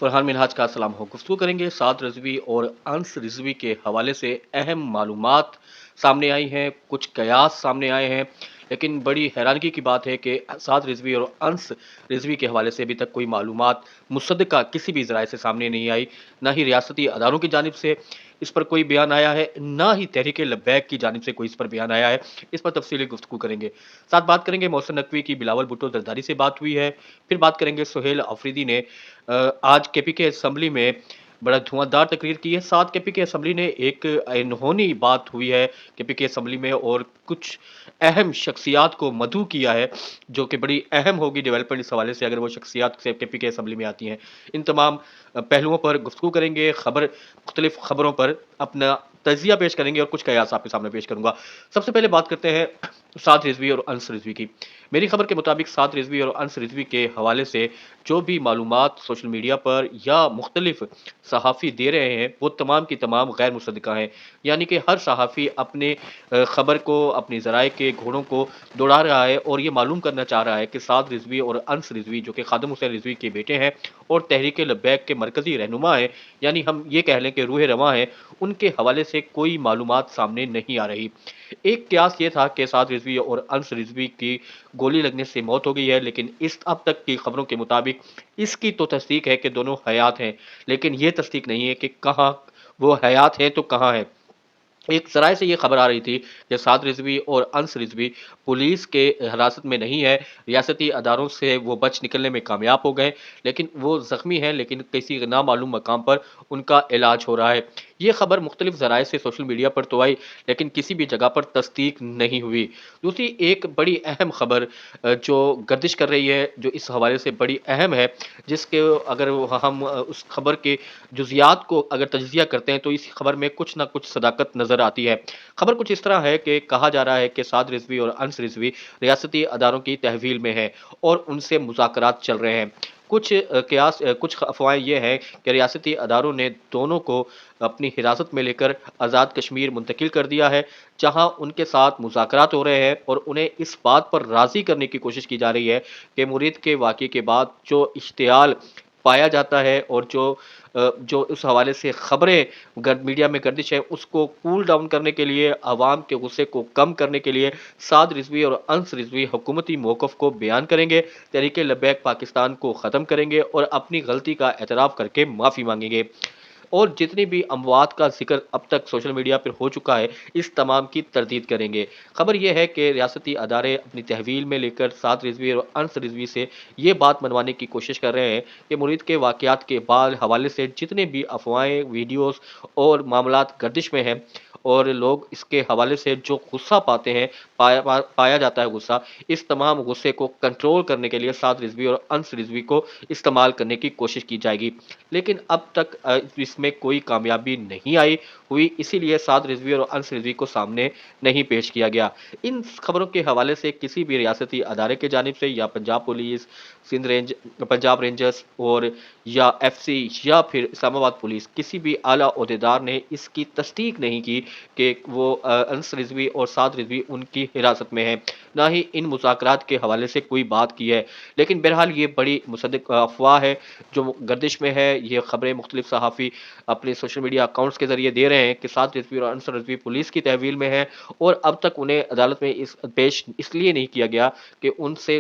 फरहान मिनहाज का सलाम हो। गुफ्तगू करेंगे साद रिजवी और अंस रिजवी के हवाले से अहम मालूमात सामने आई हैं, कुछ कयास सामने आए हैं, लेकिन बड़ी हैरानगी की बात है कि साद रिजवी और अंस रिजवी के हवाले से अभी तक कोई मालूमात मुसद्दका किसी भी ज़राए से सामने नहीं आई। ना ही रियासती अदारों की जानिब से इस पर कोई बयान आया है, ना ही तहरीक लब्बैक की जानिब से कोई इस पर बयान आया है। इस पर तफसीली गुफ्तगू करेंगे। साथ बात करेंगे मोहसिन नकवी की बिलावल भुट्टो जरदारी से बात हुई है। फिर बात करेंगे सुहेल अफरीदी ने आज केपीके असम्बली में बड़ा धुआंधार तकरीर की है। साथ केपीके असम्बली ने एक अनहोनी बात हुई है केपीके असम्बली में, और कुछ अहम शख्सियात को मदऊ किया है, जो कि बड़ी अहम होगी डेवलपमेंट इस हवाले से अगर वो शख्सियात से केपीके असम्बली में आती हैं। इन तमाम पहलुओं पर गुफ्तगू करेंगे, मुख्तलिफ खबरों पर अपना तजिया पेश करेंगे और कुछ कयास आपके सामने पेश करूंगा। सबसे पहले बात करते हैं साद रिजवी और अंस रिजवी की। मेरी खबर के मुताबिक साद रिजवी और अंस रिजवी के हवाले से जो भी मालूमात सोशल मीडिया पर या मुख्तलिफ सहाफ़ी दे रहे हैं, वो तमाम की तमाम गैर मुसद्दका हैं। यानी कि हर सहाफ़ी अपने खबर को, अपनी ज़राए के घोड़ों को दौड़ा रहा है और ये मालूम करना चाह रहा है कि साद रिजवी और अंस रिजवी, जो कि खादिम हुसैन रिजवी के बेटे हैं और तहरीक लब्बैक के मरकज़ी रहनुमा हैं, यानी हम ये कह लें कि रूह रवां हैं, उनके हवाले से कोई मालूमात सामने नहीं आ रही। एक कयास ये था कि साद रिजवी और अंस रिजवी की गोली लगने से मौत हो गई है, लेकिन इस अब तक की खबरों के मुताबिक इसकी तो तस्दीक है कि दोनों हयात हैं, लेकिन ये तस्दीक नहीं है कि कहाँ वो हयात हैं तो कहाँ हैं। एक ज़राए से ये खबर आ रही थी कि साद रिजवी और अंस रिजवी पुलिस के हिरासत में नहीं है, रियासती अदारों से वो बच निकलने में कामयाब हो गए, लेकिन वो ज़ख्मी हैं, लेकिन किसी नामालूम मकाम पर उनका इलाज हो रहा है। ये खबर मुख्तलिफ ज़राए से सोशल मीडिया पर तो आई, लेकिन किसी भी जगह पर तस्दीक नहीं हुई। दूसरी एक बड़ी अहम खबर जो गर्दिश कर रही है, जो इस हवाले से बड़ी अहम है, जिसके अगर हम उस खबर के जुज़ियात को अगर तज्ज़िया करते हैं तो इस खबर में कुछ ना कुछ सदाकत नज़र आती है। खबर कुछ इस तरह है कि कहा जा रहा है कि साद रिजवी और अंस रिजवी रियासती अदारों की तहवील में हैं और उनसे मुज़ाकरात चल रहे हैं। कुछ अफ़वाहें ये हैं कि रियासती अदारों ने दोनों को अपनी हिरासत में लेकर आज़ाद कश्मीर मुंतकिल कर दिया है, जहाँ उनके साथ मुज़ाकरात हो रहे हैं और उन्हें इस बात पर राज़ी करने की कोशिश की जा रही है कि मुरीद के वाक़ये के बाद जो इश्तियाल पाया जाता है और जो उस हवाले से खबरें मीडिया में गर्दिश है, उसको कूल डाउन करने के लिए, अवाम के गुस्से को कम करने के लिए साद रिजवी और अंस रिजवी हुकूमती मौक़िफ़ को बयान करेंगे, तहरीक लब्बैक पाकिस्तान को ख़त्म करेंगे और अपनी गलती का एतराफ़ करके माफ़ी मांगेंगे। और जितनी भी अमवात का ज़िक्र अब तक सोशल मीडिया पर हो चुका है, इस तमाम की तरदीद करेंगे। खबर यह है कि रियासती अदारे अपनी तहवील में लेकर साद रिजवी और अंस रिजवी से ये बात मनवाने की कोशिश कर रहे हैं कि मुरीद के वाक़यात के बाद हवाले से जितने भी अफ़वाहें, वीडियोज़ और मामलात गर्दिश में हैं और लोग इसके हवाले से जो गुस्सा पाते हैं, पाया जाता है गुस्सा, इस तमाम गुस्से को कंट्रोल करने के लिए साद रिजवी और अंस रिजवी को इस्तेमाल करने की कोशिश की जाएगी। लेकिन अब तक इसमें कोई कामयाबी नहीं आई हुई, इसीलिए साद रिजवी और अंस रिजवी को सामने नहीं पेश किया गया। इन खबरों के हवाले से किसी भी रियासती अदारे की जानिब से या पंजाब पुलिस, पंजाब रेंजर्स और या एफसी या फिर इस्लामाबाद पुलिस, किसी भी आला ओहदेदार ने इसकी तस्दीक नहीं की कि वो अंस रिजवी और साद रिजवी उनकी हिरासत में हैं, ना ही इन मुज़ाकरात के हवाले से कोई बात की है। लेकिन बहरहाल ये बड़ी मुसद्दिक अफ़वाह है जो गर्दिश में है। ये खबरें मुख्तलिफ सहाफ़ी अपने सोशल मीडिया अकाउंट्स के ज़रिए दे रहे हैं कि साद रिजवी और अंस रिजवी पुलिस की तहवील में है और अब तक उन्हें अदालत में पेश इसलिए नहीं किया गया कि उनसे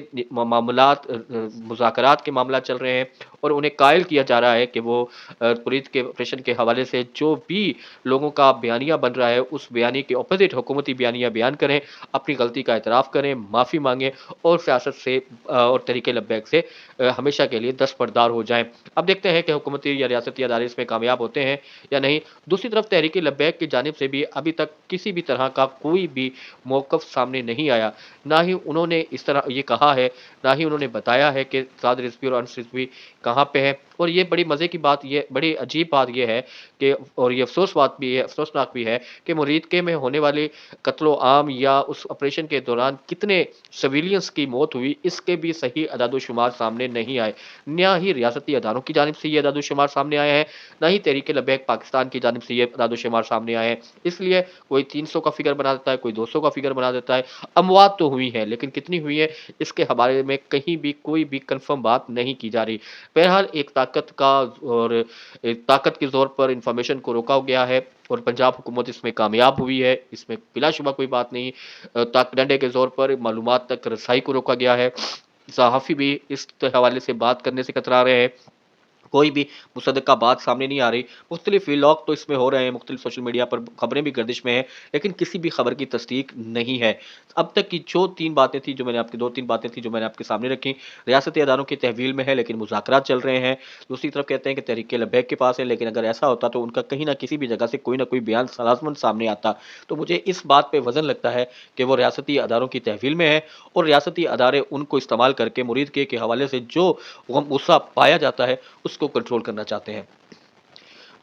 मुज़ाकरात के मामला चल रहे हैं और उन्हें कायल किया जा रहा है कि वो पुरीत के ऑपरेशन के हवाले से जो भी लोगों का बयानिया बन रहा है, उस बयानी के ऑपोजिट हुकूमती बयानिया बयान करें, अपनी गलती का एतराफ़ करें, माफ़ी मांगें और सियासत से और तहरीक लब्बैक से हमेशा के लिए दस्तबरदार हो जाएं। अब देखते हैं कि हुकूमती या रियासती अदारे इसमें कामयाब होते हैं या नहीं। दूसरी तरफ तहरीक लब्बैक की जानिब से भी अभी तक किसी भी तरह का कोई भी मौक़िफ़ सामने नहीं आया। ना ही उन्होंने इस तरह ये कहा है, ना ही उन्होंने बताया है कि साद रिजवी और अंस रिजवी कहाँ पे है। और ये बड़ी मज़े की बात, ये बड़ी अजीब बात ये है कि और ये अफ़सोसनाक भी है कि मुरीद के में होने वाली कत्लो-आम या उस ऑपरेशन के दौरान कितने सिविलियंस की मौत हुई, इसके भी सही अदाद-ओ-शुमार सामने नहीं आए। ना ही रियासती अदारों की जानिब से ये अदाद-ओ-शुमार सामने आए हैं, ना ही तहरीक लब्बैक पाकिस्तान की जानिब से ये अदाद-ओ-शुमार सामने आए हैं। इसलिए कोई 300 का फ़िगर बना देता है, कोई 200 का फ़िगर बना देता है। अमवात तो हुई हैं, लेकिन कितनी हुई हैं, इसके हवाले में कहीं भी कोई भी कन्फ़र्म बात नहीं की जा रही। बहरहाल एक ताकत का और ताकत के ज़ोर पर इन्फॉर्मेशन को रोका गया है और पंजाब हुकूमत इसमें कामयाब हुई है, इसमें बिलाशुबा कोई बात नहीं। ताक डंडे के ज़ोर पर मालूमात तक रसाई को रोका गया है। सहाफ़ी भी इस हवाले से बात करने से कतरा रहे हैं। कोई भी मुसद्दक़ा बात सामने नहीं आ रही। मुख्तलिफ़ व्लॉग तो इसमें हो रहे हैं, मुख्तलिफ़ सोशल मीडिया पर खबरें भी गर्दिश में हैं, लेकिन किसी भी खबर की तस्दीक नहीं है। अब तक की जो 3 बातें थी, जो मैंने आपकी 2-3 बातें थी, जो मैंने आपके सामने रखी, रियासती अदारों की तहवील में है, लेकिन मुज़ाकरात चल रहे हैं। दूसरी तरफ कहते हैं कि तहरीक लब्बैक के पास है, लेकिन अगर ऐसा होता तो उनका कहीं न किसी भी जगह से कोई न कोई बयान लाज़मन सामने आता। तो मुझे इस बात पे वज़न लगता है कि वो रियासती अदारों की तहवील में है और रियासती अदारे उनको इस्तेमाल करके मुरीद के हवाले से जो गुस्सा पाया जाता है, उसको कंट्रोल करना चाहते हैं।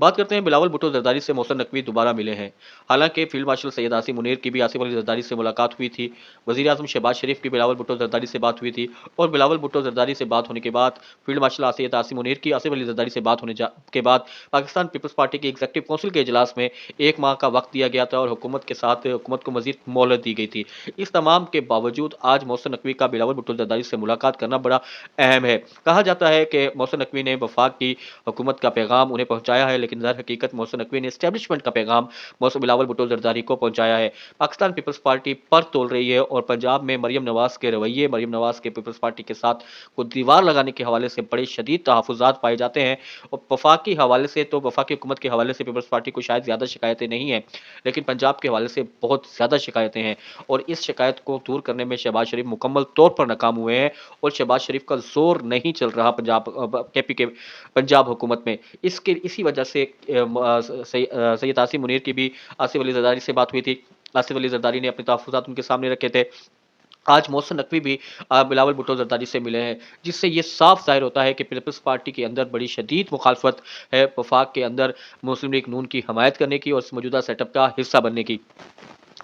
बात करते हैं बिलावल भुट्टो जरदारी से मोहसिन नकवी दोबारा मिले हैं। हालांकि फील्ड मार्शल सैयद आसिम मुनीर की भी आसिफ अली जरदारी से मुलाकात हुई थी। वज़ीर आज़म शहबाज शरीफ की बिलावल भुट्टो जरदारी से बात हुई थी और बिलावल भुट्टो जरदारी से बात होने के बाद फील्ड मार्शल सैयद आसिम मुनीर की आसिफ अली जरदारी से बात होने के बाद पाकिस्तान पीपल्स पार्टी की एग्जीक्यूटिव काउंसिल के इजलास में 1 माह का वक्त दिया गया था और हुकूमत के साथ हुकूमत को मजीद मोहलत दी गई थी। इस तमाम के बावजूद आज मोहसिन नकवी का बिलावल भुट्टो जरदारी से मुलाकात करना बड़ा अहम है। कहा जाता है कि मोहसिन नकवी ने वफाक की हुकूमत का पैगाम उन्हें पहुंचाया है, लेकिन दर हकीकत मोहसिन नकवी ने एस्टेब्लिशमेंट का पैगाम मोहसिन बिलावल भुट्टो जरदारी को पहुंचाया है। पाकिस्तान पीपल्स पार्टी पर तोल रही है और पंजाब में मरियम नवाज के रवैये, मरियम नवाज के पीपल्स पार्टी के साथ को दीवार लगाने के हवाले से बड़े शदीद तहफ़्फ़ुज़ात पाए जाते हैं और वफाकी हवाले से तो वफाकी हुकूमत के हवाले से पीपल्स पार्टी को शायद ज़्यादा शिकायतें नहीं हैं, लेकिन पंजाब के हवाले से बहुत ज़्यादा शिकायतें हैं और इस शिकायत को दूर करने में शहबाज शरीफ मुकम्मल तौर पर नाकाम हुए हैं और शहबाज शरीफ का जोर नहीं चल रहा केपी के पंजाब हुकूमत में। इसी वजह से सैयद आसिम मुनीर की भी आसिफ अली जरदारी से बात हुई थी। आसिफ अली जरदारी ने अपने तहफ़्फ़ुज़ात उनके सामने रखे थे। आज मोहसिन नकवी भी बिलावल भुट्टो जरदारी से मिले हैं, जिससे ये साफ ज़ाहिर होता है कि पीपल्स पार्टी के अंदर बड़ी शदीद मुखालफत है वफाक के अंदर मुस्लिम लीग नून की हमायत करने की और इस मौजूदा सेटअप का हिस्सा बनने की।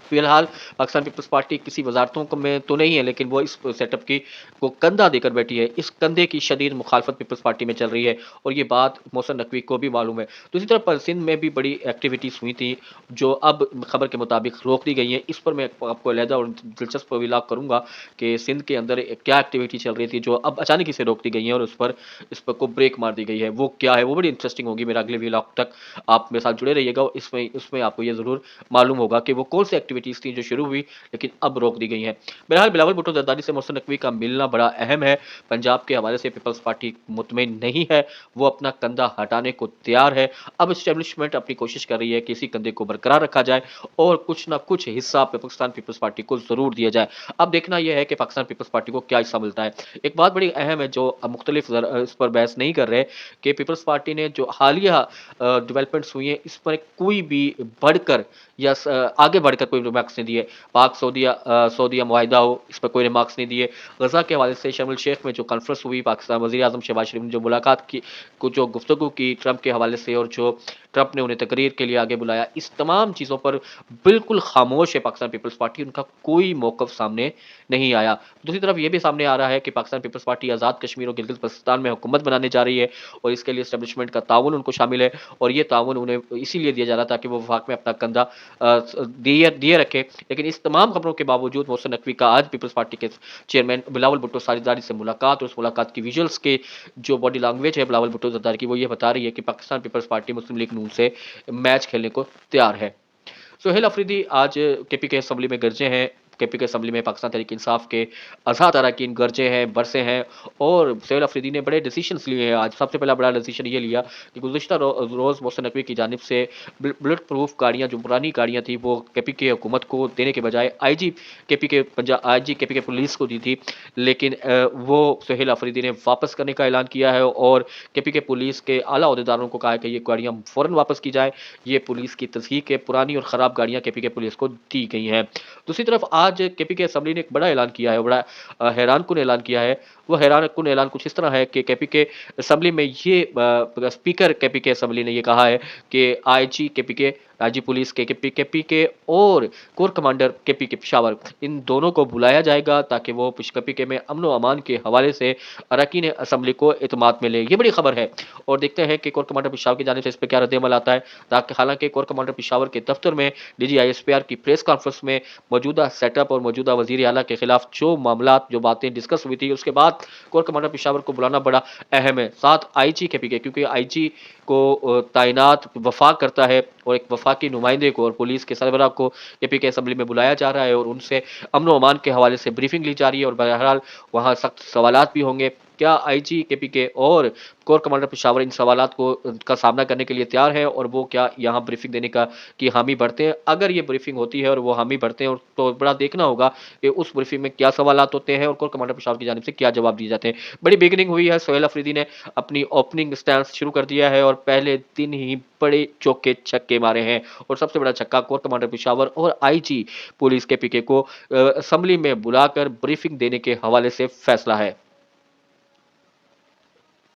फिलहाल पाकिस्तान पीपल्स पार्टी किसी वजारतों में तो नहीं है, लेकिन वो इस सेटअप की को कंधा देकर बैठी है। इस कंधे की शदीद मुखालफत पीपल्स पार्टी में चल रही है और ये बात मोहसिन नकवी को भी मालूम है। दूसरी तरफ सिंध में भी बड़ी एक्टिविटीज़ हुई थी, जो अब खबर के मुताबिक रोक दी गई हैं। इस पर मैं आपको अलहदा और दिलचस्प व्लॉग करूँगा कि सिंध के अंदर क्या एक्टिविटी चल रही थी, जो अब अचानक से रोक दी गई हैं और इस पर को ब्रेक मार दी गई है। वो क्या है, वो बड़ी इंटरेस्टिंग होगी। मेरा अगले व्लॉग तक आप मेरे साथ जुड़े रहिएगा। इसमें आपको ये ज़रूर मालूम होगा कि वो कौन सी एक्टिविटीज़ थी जो शुरू हुई लेकिन अब रोक दी गई हैं। बहरहाल बिलावल भुट्टो जरदारी से मोहसिन नकवी का मिलना बड़ा अहम है। पंजाब के हवाले से पीपल्स पार्टी मुतमईन नहीं है, वो अपना कंधा हटाने को तैयार है। अब एस्टेब्लिशमेंट अपनी कोशिश कर रही है कि इसी कंधे को बरकरार रखा जाए और कुछ ना कुछ हिस्सा पाकिस्तान पीपल्स पार्टी को ज़रूर दिया जाए। अब देखना यह है कि पाकिस्तान पीपल्स पार्टी को क्या हिस्सा मिलता है। एक बात बड़ी अहम है जो मुख्तलिफ इस पर बहस नहीं कर रहे कि पीपल्स पार्टी ने जो हालिया डेवलपमेंट्स हुई हैं, इस पर कोई भी बढ़कर या आगे बढ़कर कोई रिमार्क्स नहीं दिए। पाक सऊदीया मुआहिदा हो, इस पर कोई रिमार्क्स नहीं दिए। गज़ा के हवाले से शर्म एल शेख में जो कॉन्फ्रेंस हुई, पाकिस्तान वज़ीर आज़म शहबाज शरीफ ने जो मुलाकात की, जो गुफ्तगू की ट्रंप के हवाले से और जो ट्रंप ने उन्हें तकरीर के लिए आगे बुलाया, इस तमाम चीज़ों पर बिल्कुल खामोश है पाकिस्तान पीपल्स पार्टी। उनका कोई मौक़िफ़ सामने नहीं आया। दूसरी तरफ ये भी सामने आ रहा है कि पाकिस्तान पीपल्स पार्टी आज़ाद कश्मीर और गिलगित बल्तिस्तान में हुकूमत बनाने जा रही है और इसके लिए एस्टेब्लिशमेंट का ताउन उनको शामिल है और ये ताउन उन्हें इसीलिए दिया जा रहा था कि वो वफाक में अपना कंधा दिए रखे। लेकिन इस तमाम खबरों के बावजूद मोहसिन नकवी का आज पीपल्स पार्टी के चेयरमैन बिलावल भुट्टो जरदारी से मुलाकात और उस मुलाकात की विजुअल्स के जो बॉडी लैंग्वेज है बिलावल भुट्टो जरदारी की, वो ये बता रही है कि पाकिस्तान पीपल्स पार्टी मुस्लिम लीग नून से मैच खेलने को तैयार है। सोहेल अफरीदी आज केपी के असम्बली में गरजे हैं। केपी के असम्बली में पाकिस्तान तहरीक इंसाफ के आज़ाद अरकान गरजे हैं, बरसे हैं और सोहेल अफरीदी ने बड़े डिसीजंस लिए हैं। आज सबसे पहला बड़ा डिसीजन ये लिया कि गुज़िश्ता रोज़ मोहसिन नकवी की जानिब से बुलेट प्रूफ गाड़ियाँ, जो पुरानी गाड़ियाँ थी, वो केपी के हुकूमत को देने के बजाय आईजी केपी के पुलिस को दी थी, लेकिन वो सोहेल अफरीदी ने वापस करने का ऐलान किया है और केपी के पुलिस के आला अहदेदारों को कहा है कि ये गाड़ियाँ फ़ौरन वापस की जाए। ये पुलिस की तस्दीक है, पुरानी और ख़राब गाड़ियाँ केपी के पुलिस को दी गई हैं। दूसरी तरफ आज केपी के असम्बली ने एक बड़ा ऐलान किया है, बड़ा हैरानकुन ऐलान किया है। वो हैरानकुन ऐलान कुछ इस तरह है कि केपी के असम्बली में ये स्पीकर केपी के असम्बली ने ये कहा है कि आईजी केपी के आईजी पुलिस केपी के और कोर कमांडर केपी के पेशावर, इन दोनों को बुलाया जाएगा ताकि वो केपी के में अमन अमान के हवाले से अरकान असम्बली को इत्मीनान मिले। ये बड़ी खबर है और देखते हैं कि कोर कमांडर पेशावर की जानिब से इस पर क्या रद्द-ए-अमल आता है। ताकि हालांकि कोर कमांडर पेशावर के दफ्तर में डीजी आईएसपीआर की प्रेस कॉन्फ्रेंस में मौजूदा सेटअप और मौजूदा वजीर आला के खिलाफ जो मामला जो बातें डिस्कस हुई थी, उसके बाद कोर कमांडर पेशावर को बुलाना बड़ा अहम है। साथ आईजी केपी के, क्योंकि आईजी को तैनात वफाक करता है और एक वफाकी नुमाइंदे को और पुलिस के सरबराह को केपी के असम्बली में बुलाया जा रहा है और उनसे अमन अमान के हवाले से ब्रीफिंग ली जा रही है और बहरहाल वहाँ सख्त सवालात भी होंगे। क्या आईजी केपी के और कोर कमांडर पेशावर इन सवालात को का सामना करने के लिए तैयार है और वो क्या यहाँ ब्रीफिंग देने का की हामी भरते हैं? अगर ये ब्रीफिंग होती है और वो हामी भरते हैं और तो बड़ा देखना होगा कि उस ब्रीफिंग में क्या सवालात होते हैं और कोर कमांडर पेशावर की जानिब से क्या जवाब दिए जाते हैं। बड़ी बिगिनिंग हुई है, सोहेल अफरीदी ने अपनी ओपनिंग स्टैंस शुरू कर दिया है और पहले दिन ही बड़े चौके छक्के मारे हैं और सबसे बड़ा छक्का कोर कमांडर पेशावर और आईजी पुलिस केपी के को असेंबली में बुलाकर ब्रीफिंग देने के हवाले से फैसला है।